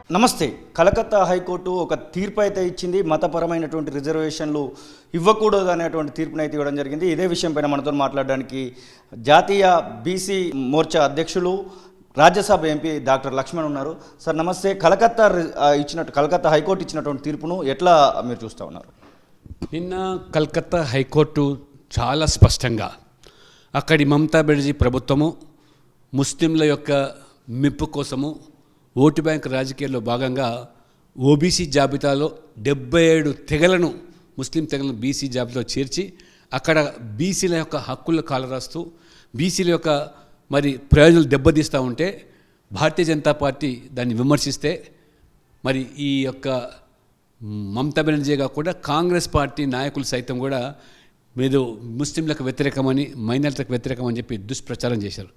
నమస్తే. కలకత్తా హైకోర్టు ఒక తీర్పు అయితే ఇచ్చింది. మతపరమైనటువంటి రిజర్వేషన్లు ఇవ్వకూడదు అనేటువంటి తీర్పునైతే ఇవ్వడం జరిగింది. ఇదే విషయంపైన మనతో మాట్లాడడానికి జాతీయ బీసీ మోర్చా అధ్యక్షులు, రాజ్యసభ ఎంపీ డాక్టర్ లక్ష్మణ్ ఉన్నారు. సార్ నమస్తే. కలకత్తా హైకోర్టు ఇచ్చినటువంటి తీర్పును ఎట్లా మీరు చూస్తూ ఉన్నారు? నిన్న కలకత్తా హైకోర్టు చాలా స్పష్టంగా అక్కడి మమతా బెనర్జీ ప్రభుత్వము ముస్లింల యొక్క మెప్పు కోసము ఓటు బ్యాంక్ రాజకీయాల్లో భాగంగా ఓబీసీ జాబితాలో 77 తెగలను, ముస్లిం తెగలను బీసీ జాబితాలో చేర్చి అక్కడ బీసీల యొక్క హక్కులు కాలరాస్తూ బీసీల యొక్క ప్రయోజనాలు దెబ్బతీస్తూ ఉంటే భారతీయ జనతా పార్టీ దాన్ని విమర్శిస్తే ఈ యొక్క మమతా బెనర్జీ కాకుండా కాంగ్రెస్ పార్టీ నాయకులు సైతం కూడా మీరు ముస్లింలకు వ్యతిరేకమని, మైనారిటీలకు వ్యతిరేకమని చెప్పి దుష్ప్రచారం చేశారు.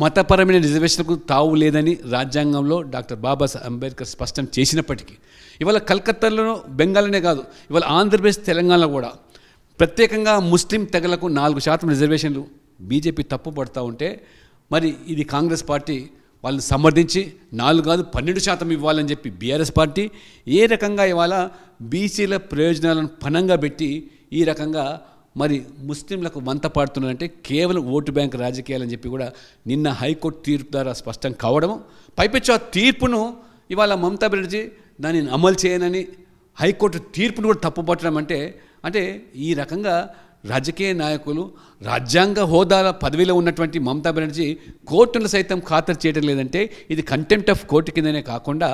మతపరమైన రిజర్వేషన్లకు తావు లేదని రాజ్యాంగంలో డాక్టర్ బాబాసాహెబ్ అంబేద్కర్ స్పష్టం చేసినప్పటికీ ఇవాళ కలకత్తాలో, బెంగాల్లోనే కాదు, ఇవాళ ఆంధ్రప్రదేశ్, తెలంగాణలో కూడా ప్రత్యేకంగా ముస్లిం తెగలకు 4% రిజర్వేషన్లు బీజేపీ తప్పు పడుతూ ఉంటే ఇది కాంగ్రెస్ పార్టీ వాళ్ళని సమర్థించి 4 కాదు 12% ఇవ్వాలని చెప్పి బీఆర్ఎస్ పార్టీ ఏ రకంగా ఇవాళ బీసీల ప్రయోజనాలను పణంగా పెట్టి ఈ రకంగా ముస్లింలకు వంత పాడుతున్నారంటే కేవలం ఓటు బ్యాంక్ రాజకీయాలని చెప్పి కూడా నిన్న హైకోర్టు తీర్పు ద్వారా స్పష్టం కావడము, పైపెచ్చు ఆ తీర్పును ఇవాళ మమతా బెనర్జీ దాన్ని అమలు చేయనని హైకోర్టు తీర్పును కూడా తప్పుపట్టడం అంటే ఈ రకంగా రాజకీయ నాయకులు, రాజ్యాంగ హోదాల పదవిలో ఉన్నటువంటి మమతా బెనర్జీ కోర్టును సైతం ఖాతరు చేయడం లేదంటే ఇది కంటెంప్ట్ ఆఫ్ కోర్టు కిందనే కాకుండా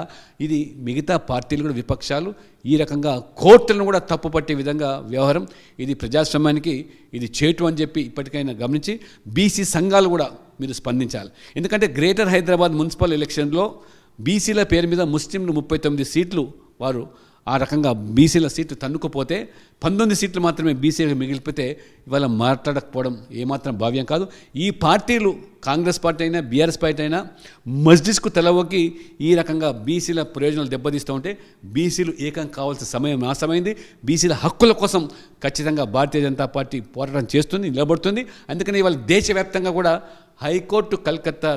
ఇది మిగతా పార్టీలు కూడా, విపక్షాలు ఈ రకంగా కోర్టులను కూడా తప్పుపట్టే విధంగా వ్యవహారం. ఇది ప్రజాస్వామ్యానికి ఇది చేటు అని చెప్పి ఇప్పటికైనా గమనించి బీసీ సంఘాలు కూడా మీరు స్పందించాలి. ఎందుకంటే గ్రేటర్ హైదరాబాద్ మున్సిపల్ ఎలక్షన్లో బీసీల పేరు మీద ముస్లింలు 39 సీట్లు వారు ఆ రకంగా బీసీల సీట్లు తన్నుకుపోతే 19 సీట్లు మాత్రమే బీసీలకు మిగిలిపోతే ఇవాళ మాట్లాడకపోవడం ఏమాత్రం భావ్యం కాదు. ఈ పార్టీలు, కాంగ్రెస్ పార్టీ అయినా బీఆర్ఎస్ పార్టీ అయినా మస్జిద్కు తెలవకి ఈ రకంగా బీసీల ప్రయోజనాలు దెబ్బతీస్తూ ఉంటే బీసీలు ఏకం కావాల్సిన సమయం నాశమైంది. బీసీల హక్కుల కోసం ఖచ్చితంగా భారతీయ జనతా పార్టీ పోరాటం చేస్తుంది, నిలబడుతుంది. అందుకని ఇవాళ దేశవ్యాప్తంగా కూడా హైకోర్టు కలకత్తా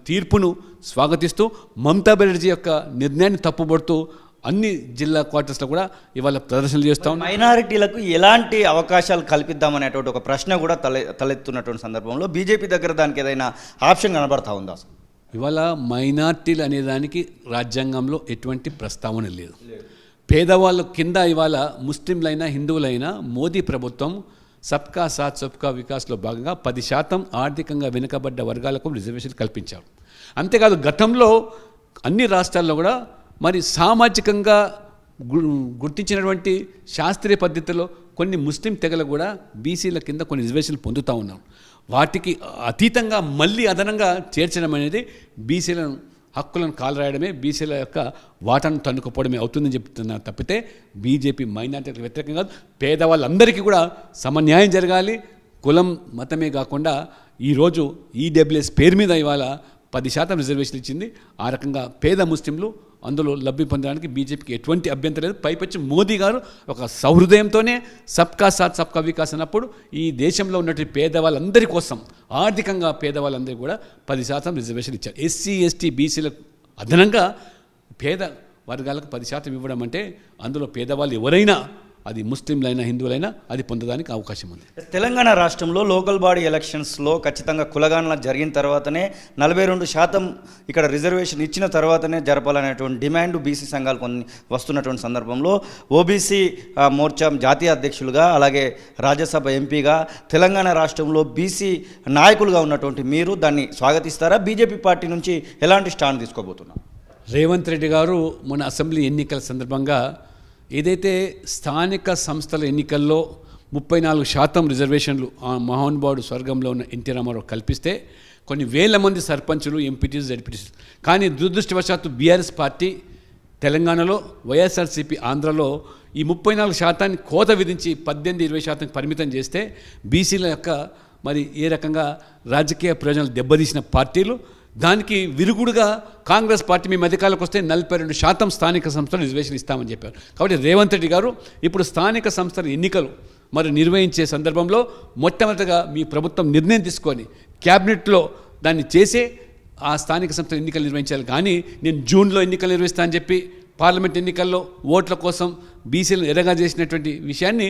తీర్పును స్వాగతిస్తూ మమతా బెనర్జీ యొక్క నిర్ణయాన్ని తప్పుపడుతూ అన్ని జిల్లా క్వార్టర్స్లో కూడా ఇవాళ ప్రదర్శనలు చేస్తాం. మైనారిటీలకు ఎలాంటి అవకాశాలు కల్పిద్దామనేటువంటి ఒక ప్రశ్న కూడా తలెత్తున్నటువంటి సందర్భంలో బీజేపీ దగ్గర దానికి ఏదైనా ఆప్షన్ కనబడతా ఉందా? ఇవాళ మైనారిటీలు అనేదానికి రాజ్యాంగంలో ఎటువంటి ప్రస్తావన లేదు. పేదవాళ్ళ కింద ఇవాళ ముస్లింలైనా, హిందువులైనా మోదీ ప్రభుత్వం సబ్కా సాత్ సబ్కా వికాస్లో భాగంగా 10% ఆర్థికంగా వెనుకబడ్డ వర్గాలకు రిజర్వేషన్ కల్పించారు. అంతేకాదు గతంలో అన్ని రాష్ట్రాల్లో కూడా సామాజికంగా గుర్తించినటువంటి శాస్త్రీయ పద్ధతిలో కొన్ని ముస్లిం తెగలు కూడా బీసీల కింద కొన్ని రిజర్వేషన్లు పొందుతూ ఉన్నాం. వాటికి అతీతంగా మళ్ళీ అదనంగా చేర్చడం అనేది బీసీల హక్కులను కాలరాయడమే, బీసీల యొక్క వాటాను తన్నుకుపోవడమే అవుతుందని చెప్తున్నారు తప్పితే బీజేపీ మైనారిటీలకు వ్యతిరేకం కాదు. పేదవాళ్ళందరికీ కూడా సమన్యాయం జరగాలి. కులం, మతమే కాకుండా ఈరోజు ఈడబ్ల్యూఎస్ పేరు మీద ఇవాళ 10% రిజర్వేషన్లు ఇచ్చింది. ఆ రకంగా పేద ముస్లింలు అందులో లబ్ధి పొందడానికి బీజేపీకి ఎటువంటి అభ్యంతరం లేదు. పైపచ్చి మోదీ గారు ఒక సౌహృదయంతోనే సబ్కా సాత్ సబ్కా వికాస్ అన్నప్పుడు ఈ దేశంలో ఉన్నటువంటి పేదవాళ్ళందరి కోసం, ఆర్థికంగా పేదవాళ్ళందరికీ కూడా 10% రిజర్వేషన్ ఇచ్చారు. ఎస్సీ, ఎస్టీ, బీసీలకు అదనంగా పేద వర్గాలకు 10% ఇవ్వడం అంటే అందులో పేదవాళ్ళు ఎవరైనా, అది ముస్లింలైనా, హిందువులైనా అది పొందడానికి అవకాశం ఉంది. తెలంగాణ రాష్ట్రంలో లోకల్ బాడీ ఎలక్షన్స్లో ఖచ్చితంగా కులగణన జరిగిన తర్వాతనే 42% ఇక్కడ రిజర్వేషన్ ఇచ్చిన తర్వాతనే జరపాలనేటువంటి డిమాండ్ బీసీ సంఘాలు కొన్ని వస్తున్నటువంటి సందర్భంలో ఓబీసీ మోర్చా జాతీయ అధ్యక్షులుగా, అలాగే రాజ్యసభ ఎంపీగా తెలంగాణ రాష్ట్రంలో బీసీ నాయకులుగా ఉన్నటువంటి మీరు దాన్ని స్వాగతిస్తారా? బీజేపీ పార్టీ నుంచి ఎలాంటి స్టాండ్ తీసుకోబోతున్నారు? రేవంత్ రెడ్డి గారు మన అసెంబ్లీ ఎన్నికల సందర్భంగా ఏదైతే స్థానిక సంస్థల ఎన్నికల్లో 34% రిజర్వేషన్లు ఆ మహానుభావుడు స్వర్గంలో ఉన్న ఎన్టీ రామారావు కల్పిస్తే కొన్ని వేల మంది సర్పంచులు, ఎంపీటీస్, జడ్పీటీస్, కానీ దురదృష్టవశాత్తు బీఆర్ఎస్ పార్టీ తెలంగాణలో, వైఎస్ఆర్సీపీ ఆంధ్రలో ఈ 34% కోత విధించి 18-20% పరిమితం చేస్తే బీసీల యొక్క ఏ రకంగా రాజకీయ ప్రయోజనాలు దెబ్బతీసిన పార్టీలు, దానికి విరుగుడుగా కాంగ్రెస్ పార్టీ మేము అధికారులకు వస్తే 42% స్థానిక సంస్థలు రిజర్వేషన్ ఇస్తామని చెప్పారు. కాబట్టి రేవంత్ రెడ్డి గారు ఇప్పుడు స్థానిక సంస్థల ఎన్నికలు నిర్వహించే సందర్భంలో మొట్టమొదటిగా మీ ప్రభుత్వం నిర్ణయం తీసుకొని క్యాబినెట్లో దాన్ని చేసే ఆ స్థానిక సంస్థల ఎన్నికలు నిర్వహించాలి. కానీ నేను జూన్లో ఎన్నికలు నిర్వహిస్తా అని చెప్పి పార్లమెంట్ ఎన్నికల్లో ఓట్ల కోసం బీసీలను ఎరగా చేసినటువంటి విషయాన్ని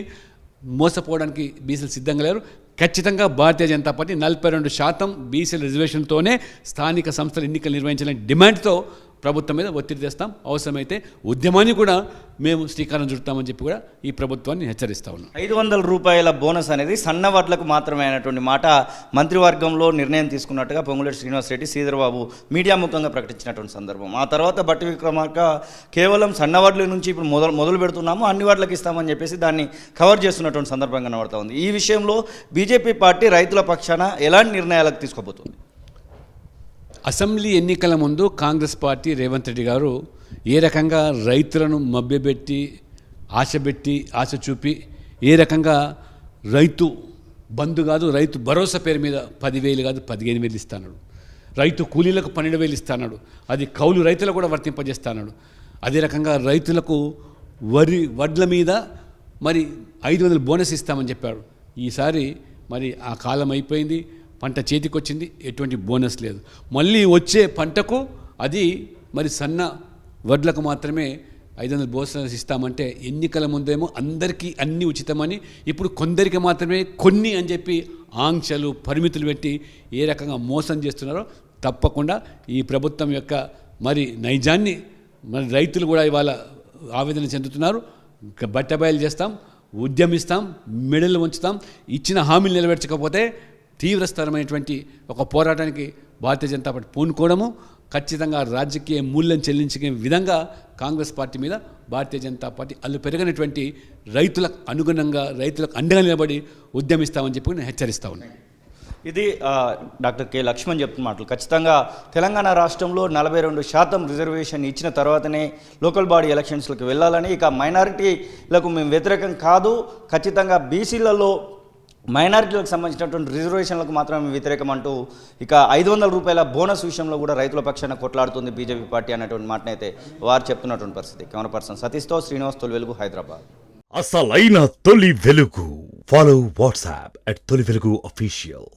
మోసపోవడానికి బీసీలు సిద్ధంగా లేరు. ఖచ్చితంగా భారతీయ జనతా పార్టీ 42% బీసీల రిజర్వేషన్తోనే స్థానిక సంస్థల ఎన్నికలు నిర్వహించాలని డిమాండ్తో ప్రభుత్వం మీద ఒత్తిడి తెస్తాం. అవసరమైతే ఉద్యమాన్ని కూడా మేము శ్రీకారం చుడతామని చెప్పి కూడా ఈ ప్రభుత్వాన్ని హెచ్చరిస్తా ఉన్నాం. 500 రూపాయల బోనస్ అనేది సన్న వడ్లకు మాత్రమే అయినటువంటి మాట మంత్రివర్గంలో నిర్ణయం తీసుకున్నట్టుగా పొంగులేటి శ్రీనివాసరెడ్డి శ్రీధర్బాబు మీడియా ముఖంగా ప్రకటించినటువంటి సందర్భం. ఆ తర్వాత బట్టి విక్రమార్క కేవలం సన్న వడ్ల నుంచి ఇప్పుడు మొదలు పెడుతున్నాము, అన్ని వడ్లకు ఇస్తామని చెప్పేసి దాన్ని కవర్ చేస్తున్నటువంటి సందర్భం కనబడతా ఉంది. ఈ విషయంలో బీజేపీ పార్టీ రైతుల పక్షాన ఎలాంటి నిర్ణయాలకు తీసుకోబోతుంది? అసెంబ్లీ ఎన్నికల ముందు కాంగ్రెస్ పార్టీ రేవంత్ రెడ్డి గారు ఏ రకంగా రైతులను మభ్యపెట్టి ఆశ చూపి ఏ రకంగా రైతు బంధు కాదు రైతు భరోసా పేరు మీద 10,000 కాదు 15,000 ఇస్తాడు, రైతు కూలీలకు 12,000 ఇస్తాడు, అది కౌలు రైతులకు కూడా వర్తింపజేస్తాడు. అదే రకంగా రైతులకు వడ్ల మీద మరి 500 బోనస్ ఇస్తామని చెప్పాడు. ఈసారి మరి ఆ కాలం అయిపోయింది, పంట చేతికొచ్చింది, ఎటువంటి బోనస్ లేదు. మళ్ళీ వచ్చే పంటకు అది మరి సన్న వడ్లకు మాత్రమే 500 బోనస్ ఇస్తామంటే ఎన్నికల ముందేమో అందరికీ అన్నీ ఉచితమని, ఇప్పుడు కొందరికి మాత్రమే కొన్ని అని చెప్పి ఆంక్షలు పరిమితులు పెట్టి ఏ రకంగా మోసం చేస్తున్నారో తప్పకుండా ఈ ప్రభుత్వం యొక్క మరి నైజాన్ని మరి రైతులు కూడా ఇవాళ ఆవేదన చెందుతున్నారు. బట్టబయలు చేస్తాం, ఉద్యమిస్తాం, మెడలు ఉంచుతాం. ఇచ్చిన హామీలు నెరవేర్చకపోతే తీవ్రస్తరమైనటువంటి ఒక పోరాటానికి భారతీయ జనతా పార్టీ పూనుకోవడము, ఖచ్చితంగా రాజకీయ మూల్యం చెల్లించే విధంగా కాంగ్రెస్ పార్టీ మీద భారతీయ జనతా పార్టీ అల్లు పెరగనటువంటి రైతులకు అనుగుణంగా రైతులకు అండగా నిలబడి ఉద్యమిస్తామని చెప్పి నేను హెచ్చరిస్తా ఉన్నాను. ఇది డాక్టర్ కె లక్ష్మణ్ చెప్తున్న మాటలు. ఖచ్చితంగా తెలంగాణ రాష్ట్రంలో 42% రిజర్వేషన్ ఇచ్చిన తర్వాతనే లోకల్ బాడీ ఎలక్షన్స్లోకి వెళ్ళాలని, ఇక మైనారిటీలకు మేము వ్యతిరేకం కాదు, ఖచ్చితంగా బీసీలలో మైనారిటీలకు సంబంధించినటువంటి రిజర్వేషన్లకు మాత్రమే వ్యతిరేకం అంటూ ఇక 500 రూపాయల బోనస్ విషయంలో కూడా రైతుల పక్షాన కొట్లాడుతుంది బీజేపీ పార్టీ అన్నటువంటి మాటనైతే వారు చెప్తున్నటువంటి పరిస్థితి. కెమెరా పర్సన్ సతీష్తో శ్రీనివాస్, తొలి వెలుగు, హైదరాబాద్. అసలైన తొలి వెలుగు. ఫాలో వాట్సాప్ @తొలి వెలుగు అఫీషియల్.